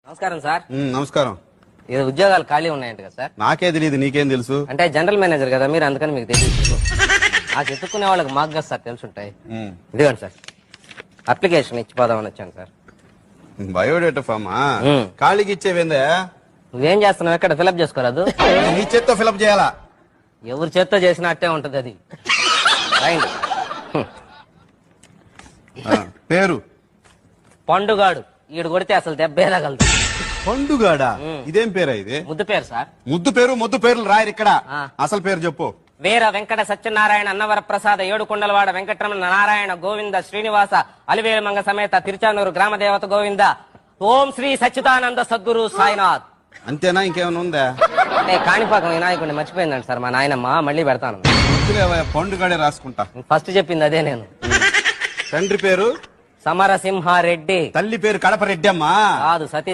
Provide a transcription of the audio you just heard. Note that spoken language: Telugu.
నమస్కారం సార్. నమస్కారం. ఏదో ఉద్యోగాలు ఖాళీ ఉన్నాయంట కదా సార్? నాకే తెలియదు, నీకేం తెలుసు? అంటే జనరల్ మేనేజర్ కదా మీరు, అందుకని మీకు తెలియదు. ఆ చెప్పుకునే వాళ్ళకి మాకు కదా సార్ తెలుసుంటాయి. ఇదిగోండి సార్, అప్లికేషన్ ఇచ్చిపోదామని వచ్చాను సార్. బయోడేటా ఫామా? ఖాళీకి ఇచ్చేవేందా? నువ్వేం చేస్తున్నావు? ఎక్కడ ఫిలప్ చేసుకోరాదు? నీ చేత్తో ఫిలప్ చేయాలా? ఎవరి చేత్తో చేసినా అట్టే ఉంటది అది. రాయండి. పేరు పండుగాడు. ఈడు కొడితే అసలు దెబ్బే తగలదు. పండుగాడా? ఇదేం పేరా ఇది? ముద్దు పేరు సార్. ముద్దు పేర్లు రాయరు ఇక్కడ. అసలు పేరు చెప్పు. వీర వెంకట సత్యనారాయణ అన్నవర ప్రసాద ఏడుకొండలవాడ వెంకటరమణ నారాయణ గోవింద శ్రీనివాస అలివేలుమంగ సమేత తిరుచానూరు గ్రామ దేవత గోవింద ఓం శ్రీ సచ్చిదానంద సద్గురు సాయినాథ్. అంతేనా? ఇంకేమైనా ఉందా? కాణిపాకం వినాయకుడిని మర్చిపోయిందండి సార్ మా నాయనమ్మ. మళ్ళీ పెడతాను. పండుగాడే రాసుకుంటా. ఫస్ట్ చెప్పింది అదే నేను. తండ్రి పేరు సమరసింహారెడ్డి. తల్లి పేరు కడప రెడ్డి అమ్మా. కాదు, సతీ